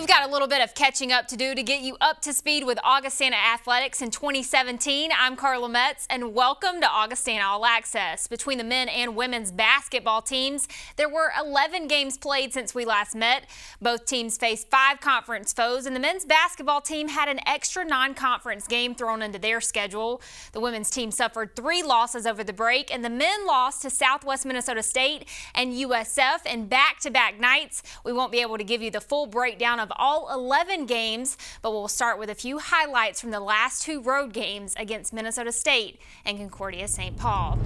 We've got a little bit of catching up to do to get you up to speed with Augustana Athletics in 2017. I'm Carla Metz, and welcome to Augustana All Access. Between the men and women's basketball teams, there were 11 games played since we last met. Both teams faced 5 conference foes, and the men's basketball team had an extra non-conference game thrown into their schedule. The women's team suffered 3 losses over the break, and the men lost to Southwest Minnesota State and USF in back-to-back nights. We won't be able to give you the full breakdown of all 11 games, but we'll start with a few highlights from the last 2 road games against Minnesota State and Concordia St. Paul.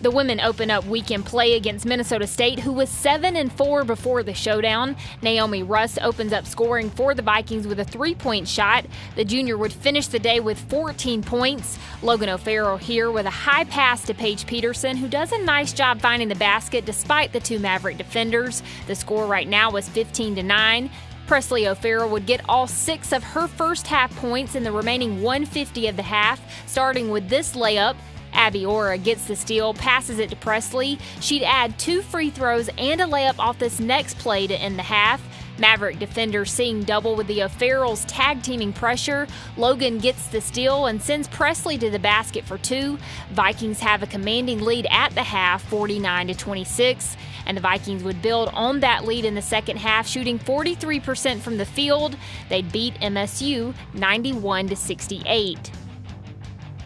The women open up weekend play against Minnesota State, who was 7-4 before the showdown. Naomi Russ opens up scoring for the Vikings with a 3-point shot. The junior would finish the day with 14 points. Logan O'Farrell here with a high pass to Paige Peterson, who does a nice job finding the basket despite the 2 Maverick defenders. The score right now was 15-9. Presley O'Farrell would get all 6 of her first half points in the remaining 150 of the half, starting with this layup. Abby Ora gets the steal, passes it to Presley. She'd add 2 free throws and a layup off this next play to end the half. Maverick defenders seeing double with the O'Farrells tag-teaming pressure. Logan gets the steal and sends Presley to the basket for 2. Vikings have a commanding lead at the half, 49-26. And the Vikings would build on that lead in the second half, shooting 43% from the field. They'd beat MSU 91-68.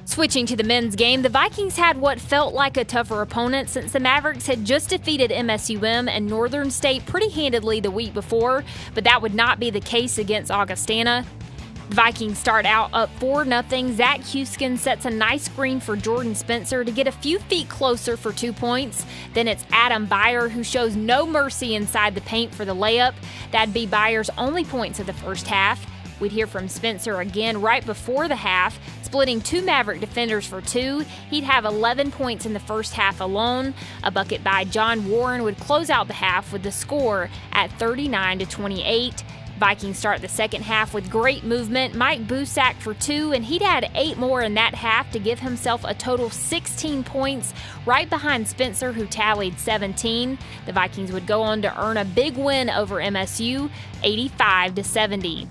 Switching to the men's game, the Vikings had what felt like a tougher opponent since the Mavericks had just defeated MSUM and Northern State pretty handedly the week before, but that would not be the case against Augustana. The Vikings start out up 4-0. Zach Huskin sets a nice screen for Jordan Spencer to get a few feet closer for 2 points. Then it's Adam Byer who shows no mercy inside the paint for the layup. That'd be Byer's only points of the first half. We'd hear from Spencer again right before the half, splitting 2 Maverick defenders for 2. He'd have 11 points in the first half alone. A bucket by John Warren would close out the half with the score at 39-28. Vikings start the second half with great movement. Mike Busak for 2, and he'd add 8 more in that half to give himself a total 16 points, right behind Spencer, who tallied 17. The Vikings would go on to earn a big win over MSU, 85-70.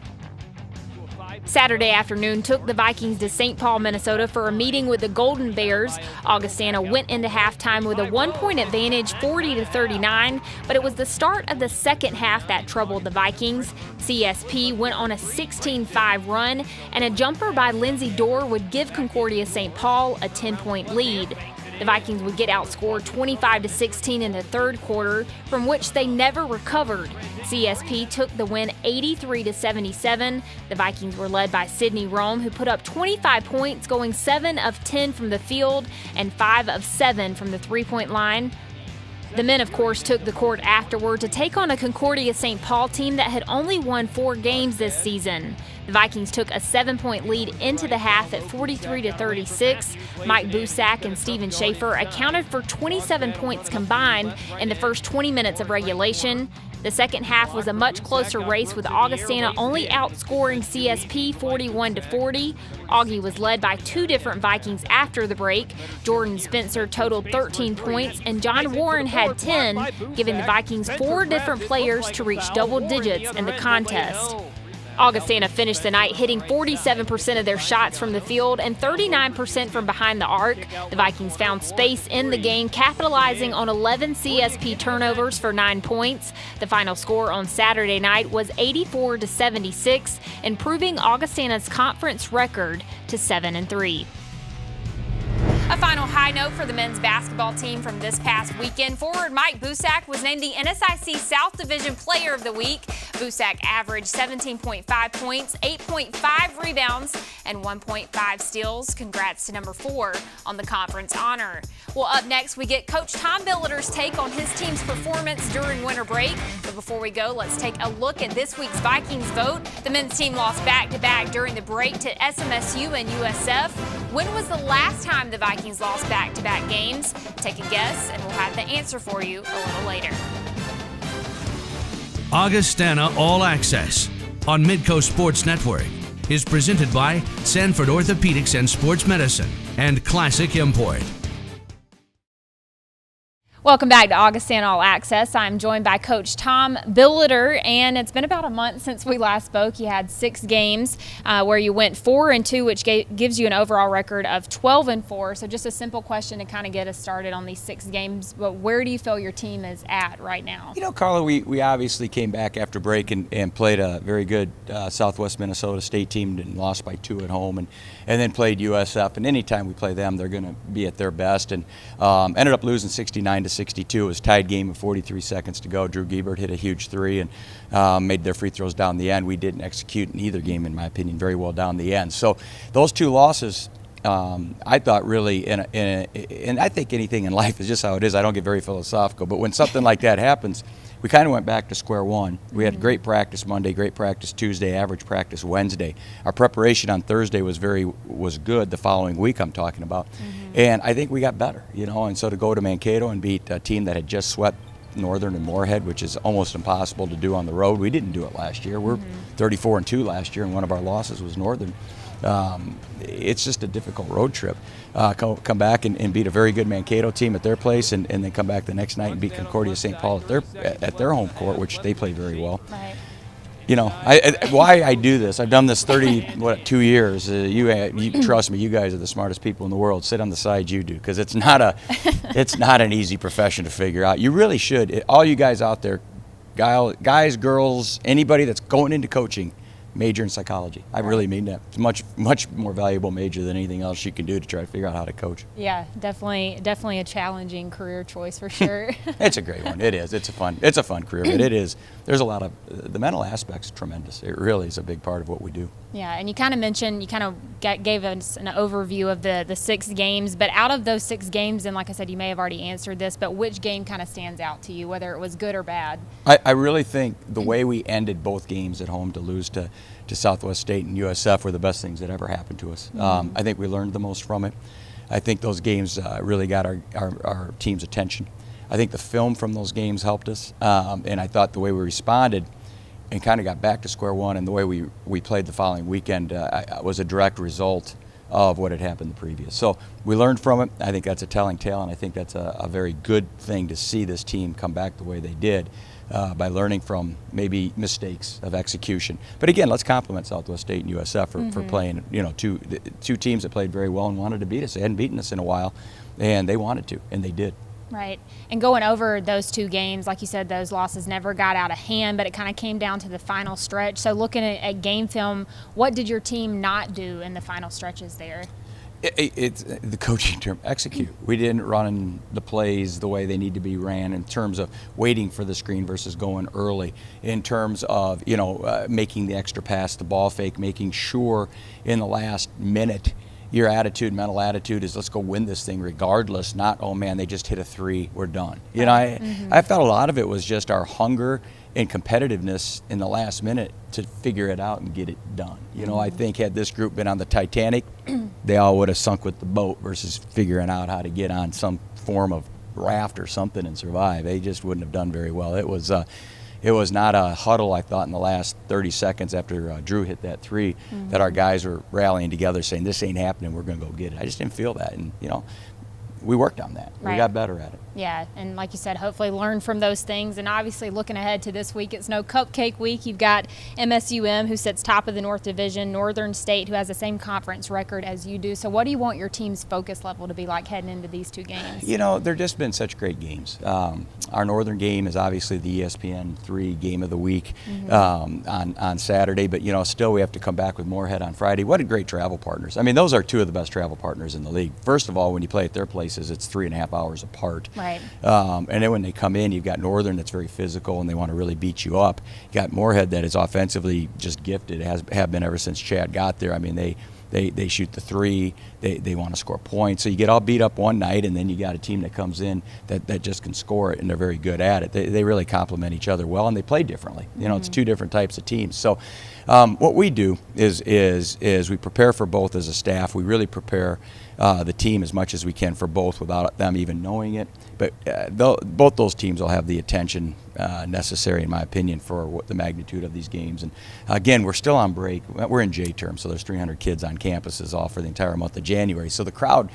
Saturday afternoon took the Vikings to St. Paul, Minnesota for a meeting with the Golden Bears. Augustana went into halftime with a 1-point advantage, 40-39, but it was the start of the second half that troubled the Vikings. CSP went on a 16-5 run, and a jumper by Lindsay Dorr would give Concordia St. Paul a 10-point lead. The Vikings would get outscored 25-16 in the third quarter, from which they never recovered. CSP took the win 83-77. The Vikings were led by Sydney Rome, who put up 25 points, going 7 of 10 from the field and 5 of 7 from the three-point line. The men, of course, took the court afterward to take on a Concordia St. Paul team that had only won 4 games this season. The Vikings took a 7-point lead into the half at 43-36. Mike Busak and Steven Schaefer accounted for 27 points combined in the first 20 minutes of regulation. The second half was a much closer race, with Augustana only outscoring CSP 41-40. Augie was led by 2 different Vikings after the break. Jordan Spencer totaled 13 points, and John Warren had 10, giving the Vikings 4 different players to reach double digits in the contest. Augustana finished the night hitting 47% of their shots from the field and 39% from behind the arc. The Vikings found space in the game, capitalizing on 11 CSP turnovers for 9 points. The final score on Saturday night was 84-76, improving Augustana's conference record to 7-3. A final high note for the men's basketball team from this past weekend. Forward Mike Busak was named the NSIC South Division Player of the Week. Busak averaged 17.5 points, 8.5 rebounds, and 1.5 steals. Congrats to number 4 on the conference honor. Well, up next, we get Coach Tom Billeter's take on his team's performance during winter break. But before we go, let's take a look at this week's Vikings vote. The men's team lost back-to-back during the break to SMSU and USF. When was the last time the Vikings lost back-to-back games? Take a guess, and we'll have the answer for you a little later. Augustana All Access on Midco Sports Network is presented by Sanford Orthopedics and Sports Medicine and Classic Import. Welcome back to Augustana All Access. I'm joined by Coach Tom Billeter, and it's been about a month since we last spoke. You had 6 games where you went 4-2, which gives you an overall record of 12-4. So just a simple question to kind of get us started on these 6 games. But where do you feel your team is at right now? You know, Carla, we obviously came back after break and played a very good Southwest Minnesota State team and lost by 2 at home, and then played USF. And anytime we play them, they're going to be at their best. And ended up losing 69-62. It was a tied game with 43 seconds to go. Drew Giebert hit a huge 3 and made their free throws down the end. We didn't execute in either game, in my opinion, very well down the end. So those 2 losses, I thought really, and I think anything in life is just how it is. I don't get very philosophical, but when something like that happens, we kind of went back to square one. We had great practice Monday, great practice Tuesday, average practice Wednesday. Our preparation on Thursday was good. The following week I'm talking about, and I think we got better, you know. And so to go to Mankato and beat a team that had just swept Northern and Moorhead, which is almost impossible to do on the road. We didn't do it last year. We're 34-2 last year, and one of our losses was Northern. It's just a difficult road trip. Come back and beat a very good Mankato team at their place, and then come back the next night and beat Concordia St. Paul at their home court, which they play very well. Right. You know, why I do this? I've done this 2 years. You trust me. You guys are the smartest people in the world. Sit on the side you do, because it's not an easy profession to figure out. You really should. All you guys out there, guys, girls, anybody that's going into coaching, major in psychology. I really mean that. It's much more valuable major than anything else you can do to try to figure out how to coach. Yeah, definitely a challenging career choice for sure. It's a great one. It is. It's a fun career, but it is. There's a lot of the mental aspects. Tremendous. It really is a big part of what we do. Yeah, and you kind of mentioned, gave us an overview of the 6 games, but out of those 6 games, and like I said, you may have already answered this, but which game kind of stands out to you, whether it was good or bad? I really think the way we ended both games at home to lose to Southwest State and USF were the best things that ever happened to us. I think we learned the most from it. I think those games really got our team's attention. I think the film from those games helped us, and I thought the way we responded and kind of got back to square one, and the way we played the following weekend was a direct result of what had happened the previous. So we learned from it. I think that's a telling tale, and I think that's a very good thing to see this team come back the way they did by learning from maybe mistakes of execution. But again, let's compliment Southwest State and USF for playing, you know, two teams that played very well and wanted to beat us. They hadn't beaten us in a while, and they wanted to, and they did. Right. And going over those 2 games, like you said, those losses never got out of hand, but it kind of came down to the final stretch. So looking at game film, what did your team not do in the final stretches there? It's the coaching term, execute. We didn't run the plays the way they need to be ran in terms of waiting for the screen versus going early, in terms of, you know, making the extra pass, the ball fake, making sure in the last minute your mental attitude is let's go win this thing regardless, not, oh man, they just hit a 3, we're done. You know, I felt a lot of it was just our hunger and competitiveness in the last minute to figure it out and get it done. You know, I think had this group been on the Titanic, they all would have sunk with the boat versus figuring out how to get on some form of raft or something and survive. They just wouldn't have done very well. It was not a huddle, I thought, in the last 30 seconds after Drew hit that 3 that our guys were rallying together saying, this ain't happening, we're going to go get it. I just didn't feel that. And, you know, we worked on that. Right. We got better at it. Yeah, and like you said, hopefully learn from those things. And obviously looking ahead to this week, it's no cupcake week. You've got MSUM, who sits top of the North Division, Northern State, who has the same conference record as you do. So what do you want your team's focus level to be like heading into these 2 games? You know, they've just been such great games. Our Northern game is obviously the ESPN 3 game of the week on Saturday, but, you know, still we have to come back with Moorhead on Friday. What a great travel partners. I mean, those are 2 of the best travel partners in the league. First of all, when you play at their places, it's 3.5 hours apart. Right. And then when they come in, you've got Northern that's very physical and they want to really beat you up. You got Moorhead that is offensively just gifted, have been ever since Chad got there. I mean, they shoot the 3, they want to score points. So you get all beat up one night, and then you got a team that comes in that just can score it, and they're very good at it. They really complement each other well, and they play differently. You know, it's 2 different types of teams. So what we do is we prepare for both as a staff. We really prepare the team as much as we can for both without them even knowing it. But both those teams will have the attention necessary, in my opinion, for the magnitude of these games. And again, we're still on break. We're in J term, so there's 300 kids on campuses all for the entire month of January. So the crowd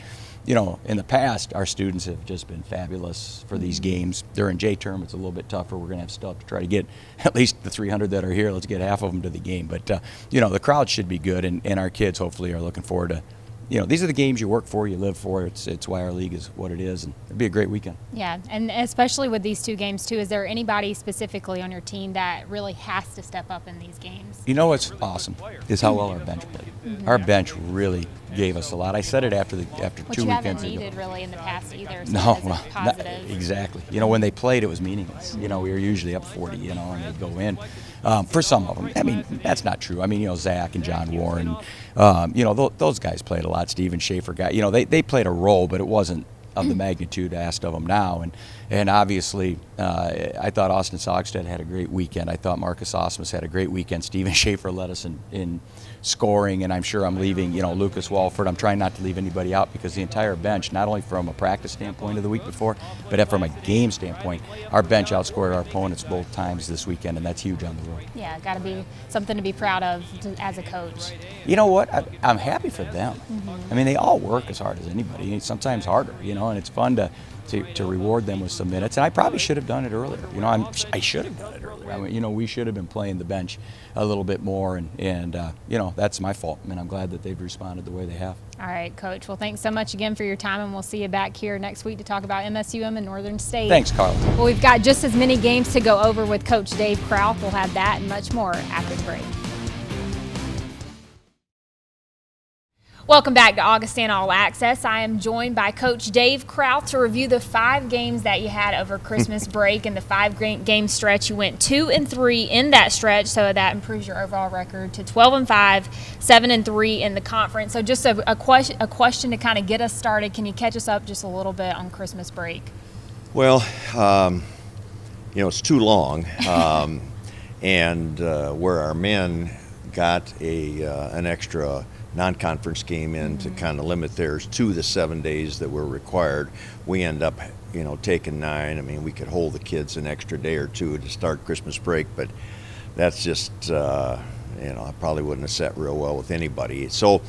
in the past, our students have just been fabulous for these games. During J-term, it's a little bit tougher. We're going to have still have to try to get at least the 300 that are here. Let's get half of them to the game. But, the crowd should be good, and our kids hopefully are looking forward to, these are the games you work for, you live for. It's why our league is what it is, and it'll be a great weekend. Yeah, and especially with these two games, too, is there anybody specifically on your team that really has to step up in these games? You know what's awesome is how well our bench played. Mm-hmm. Our bench really gave us a lot. I said it after 2 weekends ago. Which you haven't needed really in the past either. So no, positive. Exactly. When they played, it was meaningless. We were usually up 40, and they'd go in. For some of them, I mean, that's not true. I mean, Zach and John Warren, those guys played a lot. Steven Schaefer they played a role, but it wasn't of the magnitude asked of them now. And obviously, I thought Austin Saugstad had a great weekend. I thought Marcus Osmus had a great weekend. Steven Schaefer led us in scoring, and I'm sure I'm leaving, Lucas Walford. I'm trying not to leave anybody out because the entire bench, not only from a practice standpoint of the week before, but from a game standpoint, our bench outscored our opponents both times this weekend, and that's huge on the road. Yeah, got to be something to be proud of as a coach. You know what? I'm happy for them. Mm-hmm. I mean, they all work as hard as anybody, sometimes harder, and it's fun to reward them with some minutes. And I probably should have done it earlier. I should have done it earlier. I mean, we should have been playing the bench a little bit more, and that's my fault. I mean, I'm glad that they've responded the way they have. All right, Coach. Well, thanks so much again for your time, and we'll see you back here next week to talk about MSUM and Northern State. Thanks, Carl. Well, we've got just as many games to go over with Coach Dave Kraut. We'll have that and much more after the break. Welcome back to Augustana All Access. I am joined by Coach Dave Kraut to review the 5 games that you had over Christmas break and the 5-game stretch. You went 2-3 in that stretch, so that improves your overall record to 12-5, 7-3 in the conference. So just a question to kind of get us started. Can you catch us up just a little bit on Christmas break? Well, it's too long, and where our men got an extra non-conference game in to kind of limit theirs to the 7 days that were required. We end up, taking 9. I mean, we could hold the kids an extra day or 2 to start Christmas break, but that's just, I probably wouldn't have set real well with anybody. So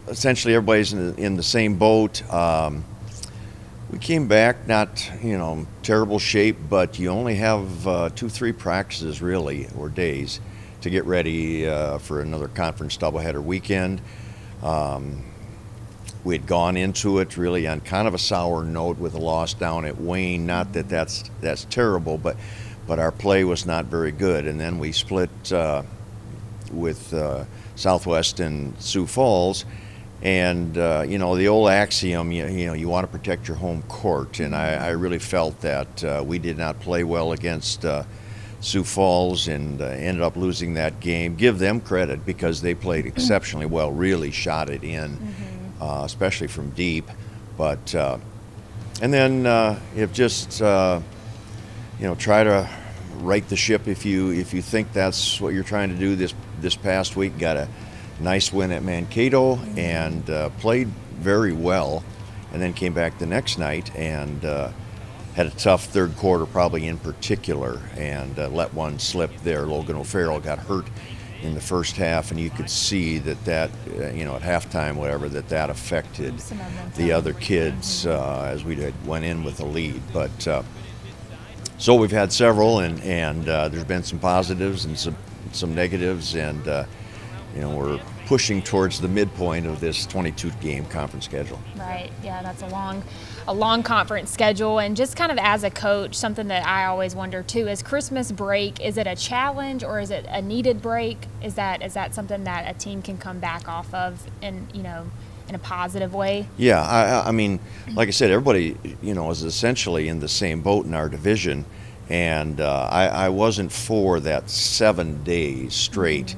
essentially everybody's in the same boat. We came back not, terrible shape, but you only have 2-3 practices really, or days, to get ready for another conference doubleheader weekend. We had gone into it really on kind of a sour note with a loss down at Wayne. Not that that's terrible, but our play was not very good. And then we split with Southwest and Sioux Falls. And the old axiom, you want to protect your home court. And I really felt that we did not play well against Sioux Falls and ended up losing that game. Give them credit because they played exceptionally well, really shot it in, especially from deep. But and then if just try to right the ship if you think that's what you're trying to do. This past week got a nice win at Mankato and played very well, and then came back the next night and had a tough third quarter, probably in particular, and let one slip there. Logan O'Farrell got hurt in the first half, and you could see that at halftime, whatever, that affected the other kids as we went in with a lead. But so we've had several, and there's been some positives and some negatives, and we're pushing towards the midpoint of this 22-game conference schedule. Right. Yeah, that's a long conference schedule. And just kind of as a coach, something that I always wonder too is Christmas break. Is it a challenge or is it a needed break? Is that something that a team can come back off of in a positive way? Yeah. I mean, like I said, everybody is essentially in the same boat in our division, and I wasn't for that 7 days straight.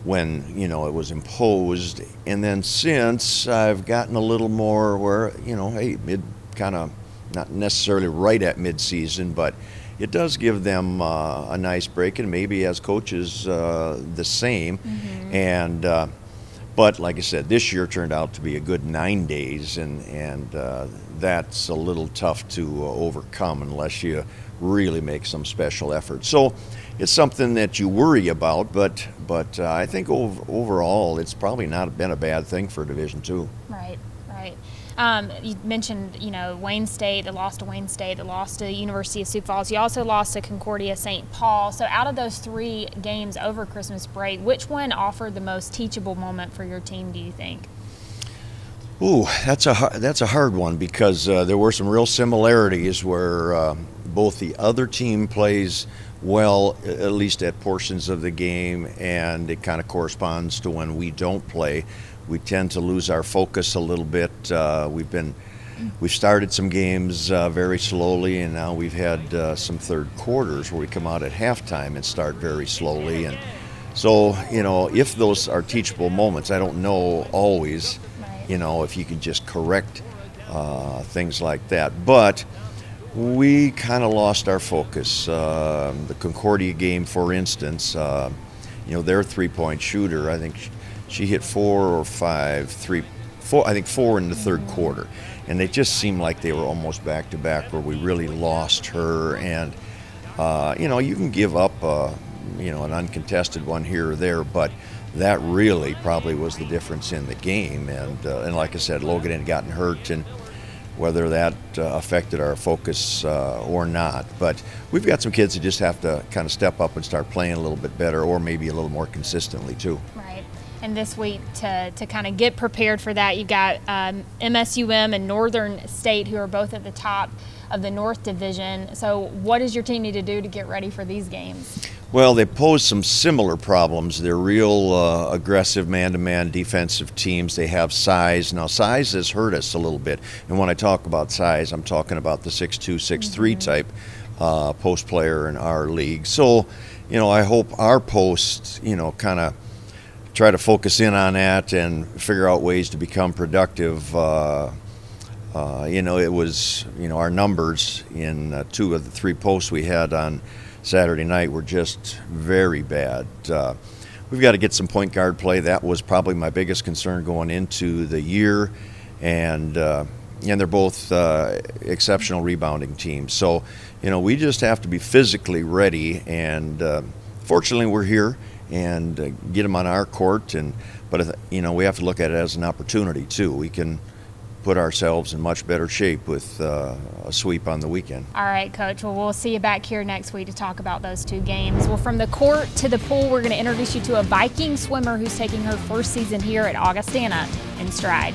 When it was imposed, and then since I've gotten a little more where mid kind of not necessarily right at mid-season, but it does give them a nice break, and maybe as coaches the same. And But like I said, this year turned out to be a good 9 days, and that's a little tough to overcome unless you really make some special effort. So it's something that you worry about, but I think overall it's probably not been a bad thing for Division II. Right. You mentioned, Wayne State, the loss to Wayne State, the loss to the University of Sioux Falls. You also lost to Concordia St. Paul. So out of those 3 games over Christmas break, which one offered the most teachable moment for your team, do you think? Ooh, that's a hard one, because there were some real similarities where both the other team plays well, at least at portions of the game, and it kind of corresponds to when we don't play. We tend to lose our focus a little bit. We've started some games very slowly, and now we've had some third quarters where we come out at halftime and start very slowly. And so, if those are teachable moments, I don't know always, if you can just correct things like that. But we kind of lost our focus. The Concordia game, for instance, their three-point shooter, I think she hit 4 or 5, 3, 4, I think 4 in the third quarter. And they just seemed like they were almost back-to-back where we really lost her. And, you can give up, an uncontested one here or there, but that really probably was the difference in the game. And like I said, Logan had gotten hurt, and whether that affected our focus or not. But we've got some kids that just have to kind of step up and start playing a little bit better, or maybe a little more consistently too. Right. And this week, to kind of get prepared for that, you've got MSUM and Northern State, who are both at the top of the North Division. So what does your team need to do to get ready for these games? Well, they pose some similar problems. They're real aggressive man-to-man defensive teams. They have size. Now, size has hurt us a little bit. And when I talk about size, I'm talking about the 6'2", 6'3" type post player in our league. So, I hope our posts, kind of try to focus in on that and figure out ways to become productive. It was, our numbers in 2 of the 3 posts we had on Saturday night were just very bad. We've got to get some point guard play. That was probably my biggest concern going into the year, and they're both exceptional rebounding teams. So, we just have to be physically ready, and fortunately we're here and get them on our court. But we have to look at it as an opportunity too. We can put ourselves in much better shape with a sweep on the weekend. All right, Coach. Well, we'll see you back here next week to talk about those 2 games. Well, from the court to the pool, we're going to introduce you to a Viking swimmer who's taking her first season here at Augustana in stride.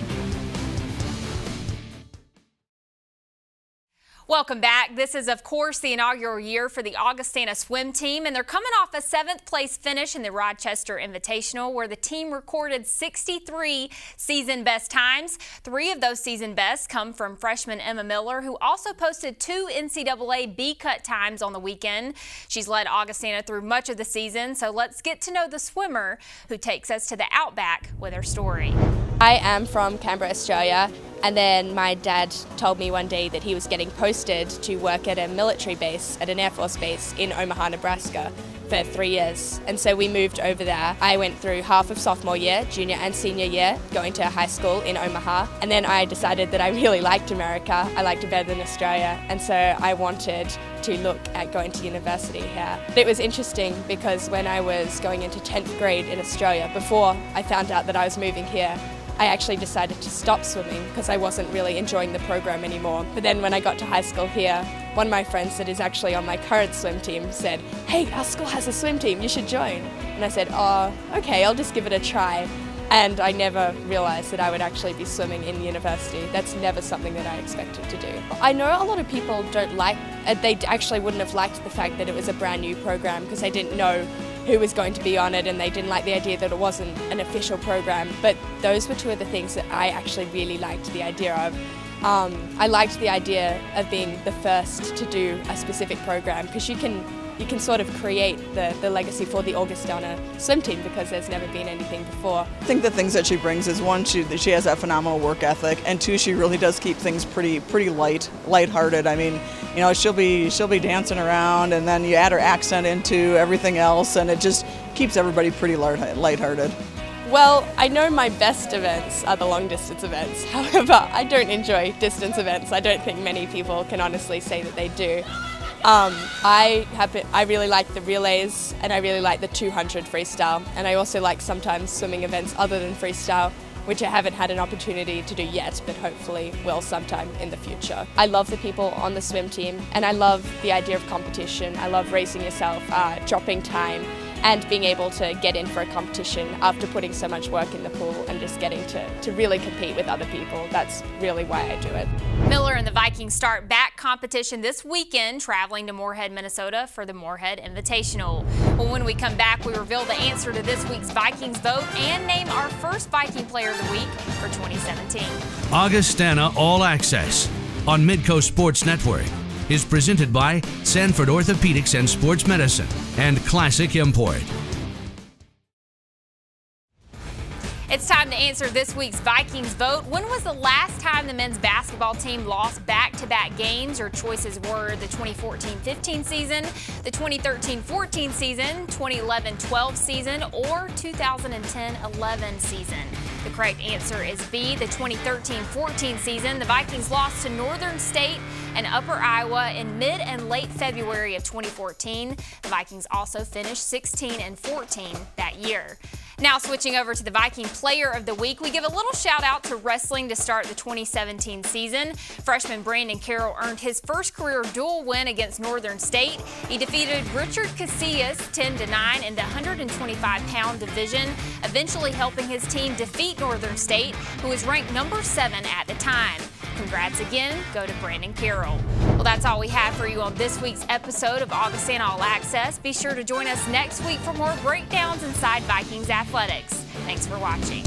Welcome back. This is, of course, the inaugural year for the Augustana swim team, and they're coming off a 7th place finish in the Rochester Invitational, where the team recorded 63 season best times. 3 of those season bests come from freshman Emma Miller, who also posted 2 NCAA B-cut times on the weekend. She's led Augustana through much of the season, so let's get to know the swimmer who takes us to the Outback with her story. I am from Canberra, Australia, and then my dad told me one day that he was getting posted to work at a military base, at an Air Force base in Omaha, Nebraska for 3 years. And so we moved over there. I went through half of sophomore year, junior and senior year, going to high school in Omaha. And then I decided that I really liked America. I liked it better than Australia. And so I wanted to look at going to university here. It was interesting because when I was going into 10th grade in Australia, before I found out that I was moving here, I actually decided to stop swimming because I wasn't really enjoying the program anymore. But then when I got to high school here, one of my friends that is actually on my current swim team said, "Hey, our school has a swim team, you should join." And I said, "Oh, okay, I'll just give it a try." And I never realized that I would actually be swimming in university. That's never something that I expected to do. I know a lot of people they actually wouldn't have liked the fact that it was a brand new program because they didn't know who was going to be on it, and they didn't like the idea that it wasn't an official program. But those were 2 of the things that I actually really liked the idea of. I liked the idea of being the first to do a specific program because you can sort of create the legacy for the Augustana swim team because there's never been anything before. I think the things that she brings is, 1, she has that phenomenal work ethic, and 2, she really does keep things pretty lighthearted. I mean, she'll be dancing around, and then you add her accent into everything else, and it just keeps everybody pretty lighthearted. Well, I know my best events are the long distance events. However, I don't enjoy distance events. I don't think many people can honestly say that they do. I really like the relays, and I really like the 200 freestyle, and I also like sometimes swimming events other than freestyle, which I haven't had an opportunity to do yet, but hopefully will sometime in the future. I love the people on the swim team, and I love the idea of competition. I love racing yourself, dropping time, and being able to get in for a competition after putting so much work in the pool and just getting to really compete with other people. That's really why I do it. Miller and the Vikings start back competition this weekend, traveling to Moorhead, Minnesota for the Moorhead Invitational. Well, when we come back, we reveal the answer to this week's Vikings vote and name our first Viking Player of the Week for 2017. Augustana All Access on Midco Sports Network is presented by Sanford Orthopedics and Sports Medicine and Classic Import. It's time to answer this week's Vikings vote. When was the last time the men's basketball team lost back-to-back games? Your choices were the 2014-15 season, the 2013-14 season, 2011-12 season, or 2010-11 season. The correct answer is B, the 2013-14 season. The Vikings lost to Northern State and Upper Iowa in mid and late February of 2014. The Vikings also finished 16-14 that year. Now switching over to the Viking Player of the Week, we give a little shout out to wrestling to start the 2017 season. Freshman Brandon Carroll earned his first career dual win against Northern State. He defeated Richard Casillas 10-9 in the 125-pound division, eventually helping his team defeat Northern State, who was ranked number 7 at the time. Congrats again, go to Brandon Carroll. Well, that's all we have for you on this week's episode of Augustana All Access. Be sure to join us next week for more breakdowns inside Vikings athletics. Thanks for watching.